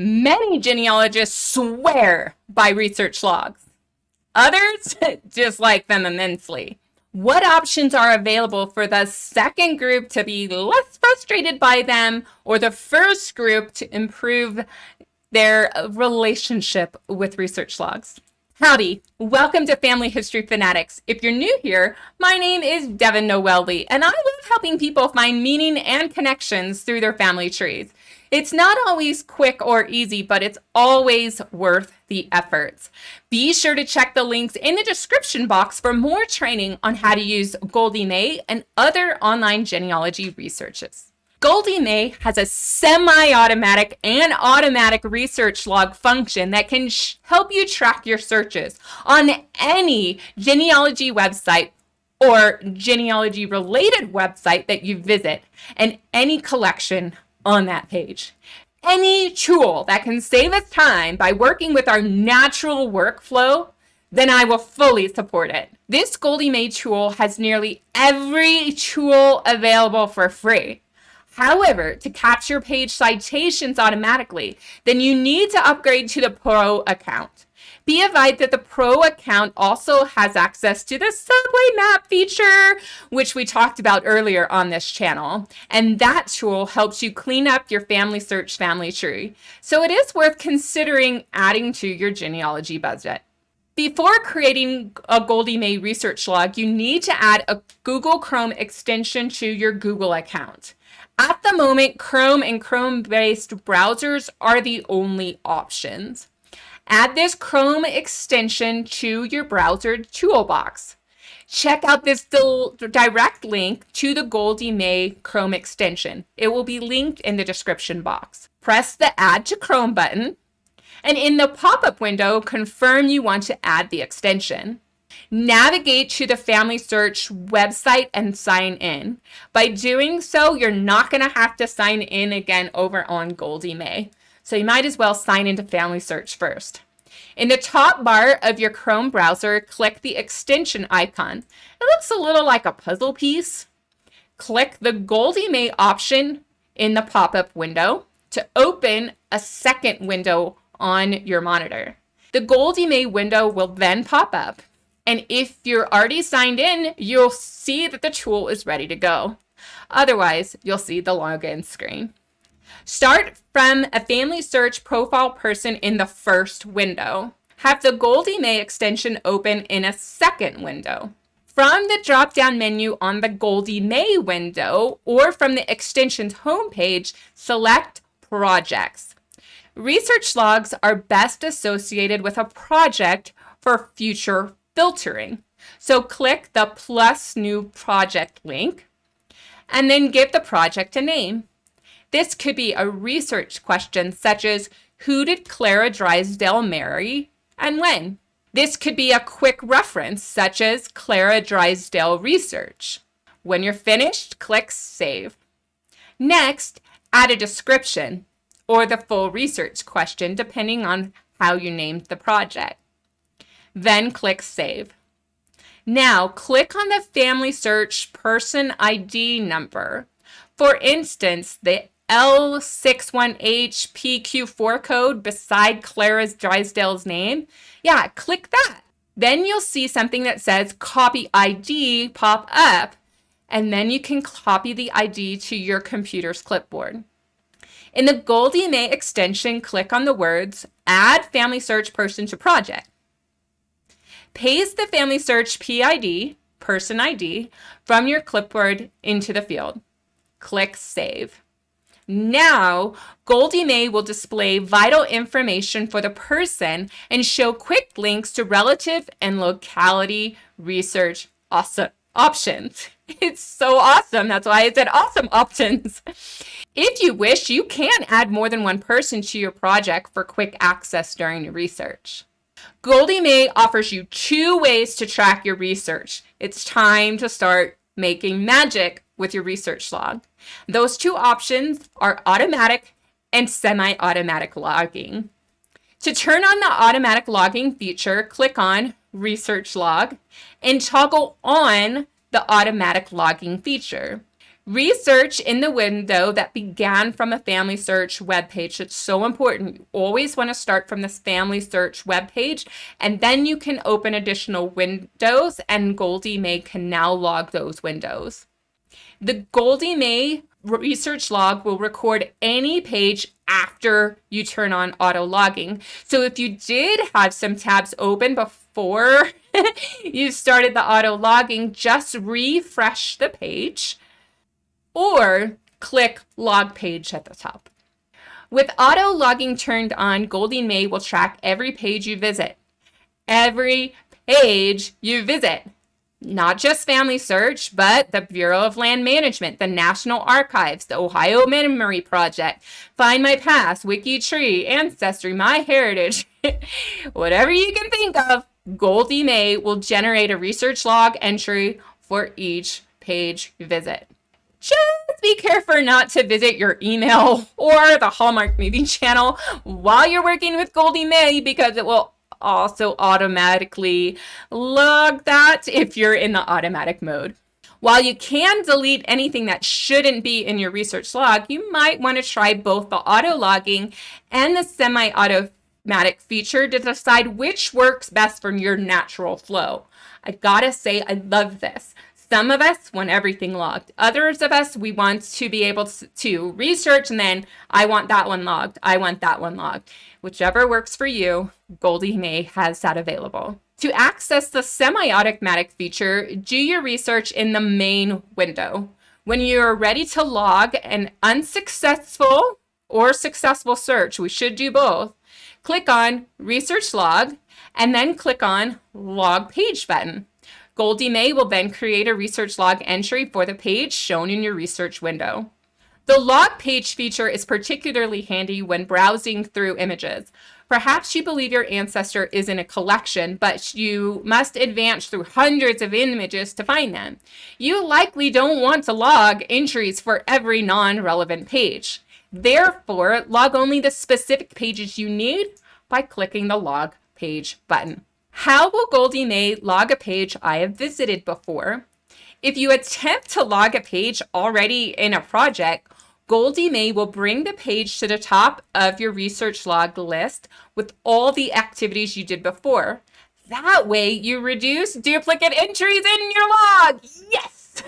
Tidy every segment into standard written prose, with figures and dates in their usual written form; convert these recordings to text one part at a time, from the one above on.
Many genealogists swear by research logs. Others dislike them immensely. What options are available for the second group to be less frustrated by them, or the first group to improve their relationship with research logs? Howdy, welcome to Family History Fanatics. If you're new here, my name is Devin Noelli, and I love helping people find meaning and connections through their family trees. It's not always quick or easy, but it's always worth the efforts. Be sure to check the links in the description box for more training on how to use Goldie May and other online genealogy researches. Goldie May has a semi-automatic and automatic research log function that can help you track your searches on any genealogy website or genealogy-related website that you visit, and any collection on that page. Any tool that can save us time by working with our natural workflow, then I will fully support it. This Goldie May tool has nearly every tool available for free. However, to capture page citations automatically, then you need to upgrade to the Pro account. Be advised that the Pro account also has access to the subway map feature, which we talked about earlier on this channel. And that tool helps you clean up your family search family tree. So it is worth considering adding to your genealogy budget. Before creating a Goldie May research log, you need to add a Google Chrome extension to your Google account. At the moment, Chrome and Chrome-based browsers are the only options. Add this Chrome extension to your browser toolbox. Check out this direct link to the Goldie May Chrome extension. It will be linked in the description box. Press the Add to Chrome button, and in the pop-up window, confirm you want to add the extension. Navigate to the Family Search website and sign in. By doing so, you're not going to have to sign in again over on Goldie May. So you might as well sign into Family Search first. In the top bar of your Chrome browser, click the extension icon. It looks a little like a puzzle piece. Click the Goldie May option in the pop-up window to open a second window on your monitor. The Goldie May window will then pop up. And if you're already signed in, you'll see that the tool is ready to go. Otherwise, you'll see the login screen. Start from a Family Search profile person in the first window. Have the Goldie May extension open in a second window. From the drop-down menu on the Goldie May window, or from the extension's homepage, select Projects. Research logs are best associated with a project for future filtering. So click the plus new project link and then give the project a name. This could be a research question such as, who did Clara Drysdale marry and when? This could be a quick reference such as Clara Drysdale Research. When you're finished, click Save. Next, add a description or the full research question depending on how you named the project. Then click Save. Now click on the Family Search person ID number. For instance, the L61HPQ4 code beside Clara Drysdale's name. Yeah, click that. Then you'll see something that says Copy ID pop up, and then you can copy the ID to your computer's clipboard. In the Goldie May extension, click on the words Add Family Search Person to Project. Paste the Family Search PID, person ID, from your clipboard into the field. Click Save. Now, Goldie May will display vital information for the person and show quick links to relative and locality research options. It's so awesome. That's why I said awesome options. If you wish, you can add more than one person to your project for quick access during your research. Goldie May offers you 2 ways to track your research. It's time to start making magic with your research log. Those 2 options are automatic and semi-automatic logging. To turn on the automatic logging feature, click on Research Log and toggle on the automatic logging feature. Research in the window that began from a family search webpage. It's so important. You always want to start from this family search webpage, and then you can open additional windows, and Goldie May can now log those windows. The Goldie May Research Log will record any page after you turn on auto logging. So if you did have some tabs open before you started the auto logging, just refresh the page or click log page at the top. With auto logging turned on, Goldie May will track every page you visit. Every page you visit. Not just Family Search, but the Bureau of Land Management, the National Archives, the Ohio Memory Project, Find My Past, WikiTree, Ancestry, MyHeritage, whatever you can think of, Goldie May will generate a research log entry for each page you visit. Just be careful not to visit your email or the Hallmark movie channel while you're working with Goldie May, because it will also automatically log that if you're in the automatic mode. While you can delete anything that shouldn't be in your research log, you might want to try both the auto logging and the semi-automatic feature to decide which works best for your natural flow. I gotta say, I love this. Some of us want everything logged. Others of us, we want to be able to research and then I want that one logged. I want that one logged. Whichever works for you, Goldie May has that available. To access the semi-automatic feature, do your research in the main window. When you're ready to log an unsuccessful or successful search, we should do both, click on Research Log and then click on Log Page button. Goldie May will then create a research log entry for the page shown in your research window. The log page feature is particularly handy when browsing through images. Perhaps you believe your ancestor is in a collection, but you must advance through hundreds of images to find them. You likely don't want to log entries for every non-relevant page. Therefore, log only the specific pages you need by clicking the Log Page button. How will Goldie May log a page I have visited before? If you attempt to log a page already in a project, Goldie May will bring the page to the top of your research log list with all the activities you did before. That way, you reduce duplicate entries in your log. Yes!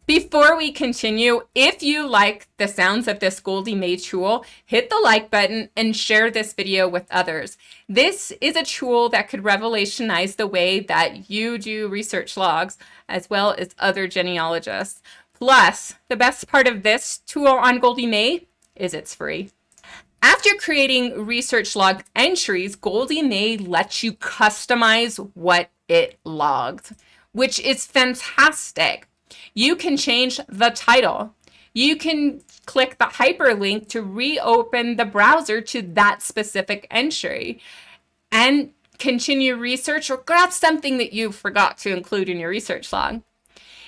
Before we continue, if you like the sounds of this Goldie May tool, hit the like button and share this video with others. This is a tool that could revolutionize the way that you do research logs, as well as other genealogists. Plus, the best part of this tool on Goldie May is it's free. After creating research log entries, Goldie May lets you customize what it logs, which is fantastic. You can change the title. You can click the hyperlink to reopen the browser to that specific entry and continue research or grab something that you forgot to include in your research log.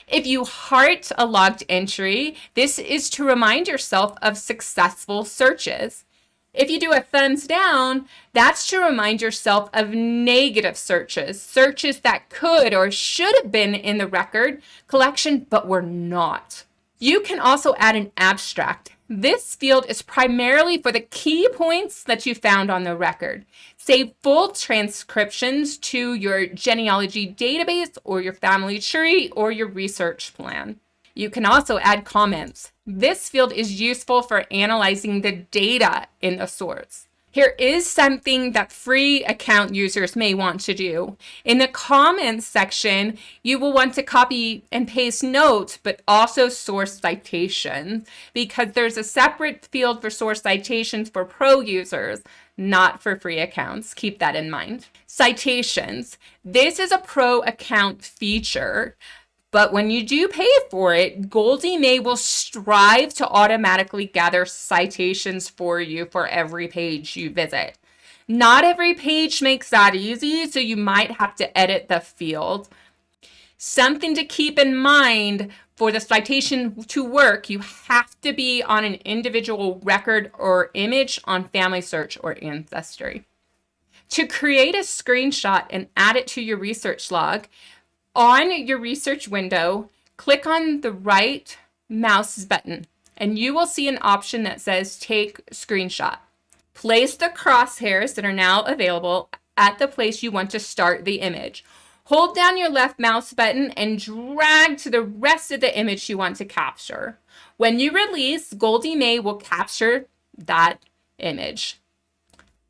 If you heart a logged entry, this is to remind yourself of successful searches. If you do a thumbs down, that's to remind yourself of negative searches, searches that could or should have been in the record collection, but were not. You can also add an abstract. This field is primarily for the key points that you found on the record. Save full transcriptions to your genealogy database or your family tree or your research plan. You can also add comments. This field is useful for analyzing the data in the source. Here is something that free account users may want to do. In the comments section, you will want to copy and paste notes, but also source citations, because there's a separate field for source citations for pro users, not for free accounts. Keep that in mind. Citations. This is a pro account feature. But when you do pay for it, Goldie May will strive to automatically gather citations for you for every page you visit. Not every page makes that easy, so you might have to edit the field. Something to keep in mind: for the citation to work, you have to be on an individual record or image on Family Search or Ancestry. To create a screenshot and add it to your research log, on your research window, click on the right mouse button, and you will see an option that says take screenshot. Place the crosshairs that are now available at the place you want to start the image. Hold down your left mouse button and drag to the rest of the image you want to capture. When you release, Goldie May will capture that image.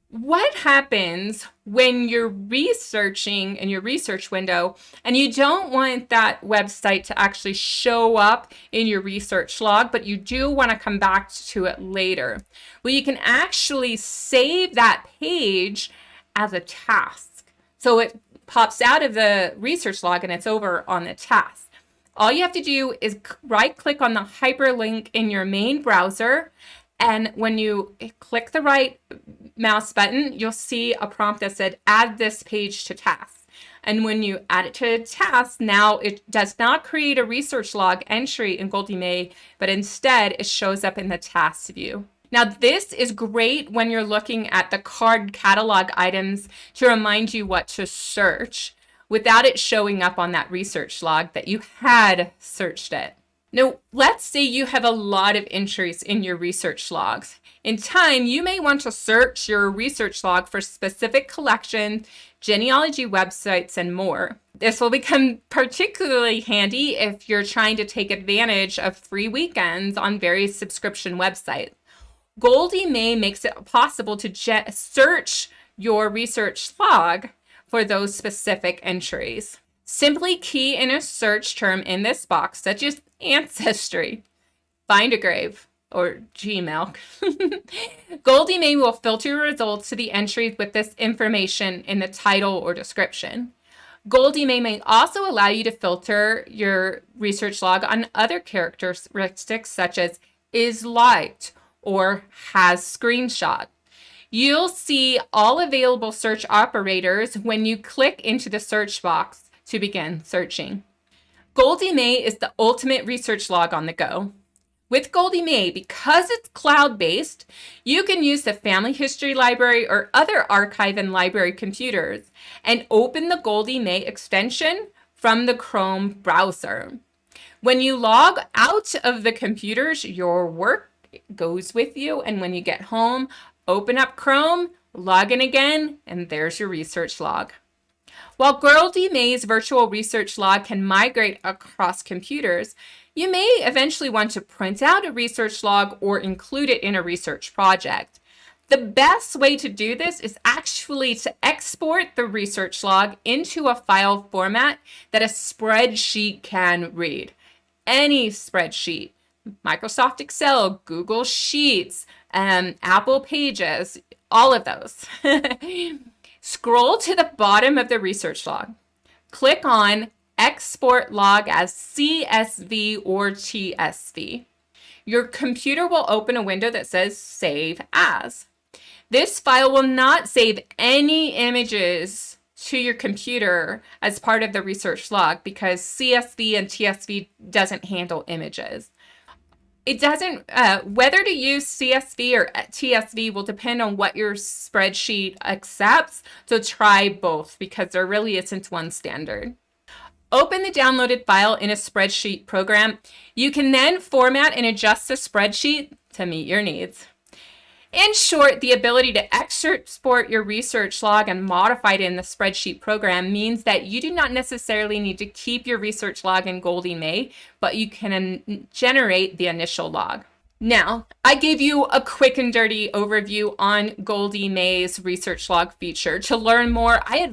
What happens when you're researching in your research window and you don't want that website to actually show up in your research log, but you do want to come back to it later? Well, you can actually save that page as a task. So it pops out of the research log and it's over on the task. All you have to do is right-click on the hyperlink in your main browser, and when you click the right mouse button, you'll see a prompt that said, add this page to task. And when you add it to task, now it does not create a research log entry in Goldie May, but instead it shows up in the task view. Now, this is great when you're looking at the card catalog items to remind you what to search without it showing up on that research log that you had searched it. Now, let's say you have a lot of entries in your research logs. In time, you may want to search your research log for specific collections, genealogy websites, and more. This will become particularly handy if you're trying to take advantage of free weekends on various subscription websites. Goldie May makes it possible to search your research log for those specific entries. Simply key in a search term in this box, such as ancestry, find a grave, or Gmail. Goldie May will filter results to the entries with this information in the title or description. Goldie may also allow you to filter your research log on other characteristics such as is liked or has screenshot. You'll see all available search operators when you click into the search box to begin searching. Goldie May is the ultimate research log on the go. With Goldie May, because it's cloud-based, you can use the Family History Library or other archive and library computers and open the Goldie May extension from the Chrome browser. When you log out of the computers, your work goes with you, and when you get home, open up Chrome, log in again, and there's your research log. While Goldie May's virtual research log can migrate across computers, you may eventually want to print out a research log or include it in a research project. The best way to do this is actually to export the research log into a file format that a spreadsheet can read. Any spreadsheet, Microsoft Excel, Google Sheets, Apple Pages, all of those. Scroll to the bottom of the research log. Click on Export Log as CSV or TSV. Your computer will open a window that says Save As. This file will not save any images to your computer as part of the research log because CSV and TSV doesn't handle images. It doesn't, whether to use CSV or TSV will depend on what your spreadsheet accepts, so try both because there really isn't one standard. Open the downloaded file in a spreadsheet program. You can then format and adjust the spreadsheet to meet your needs. In short, the ability to export your research log and modify it in the spreadsheet program means that you do not necessarily need to keep your research log in Goldie May, but you can generate the initial log. Now, I gave you a quick and dirty overview on Goldie May's research log feature. To learn more, I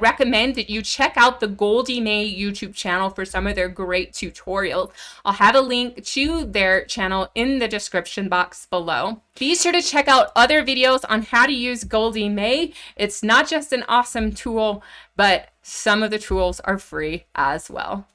recommend that you check out the Goldie May YouTube channel for some of their great tutorials. I'll have a link to their channel in the description box below. Be sure to check out other videos on how to use Goldie May. It's not just an awesome tool, but some of the tools are free as well.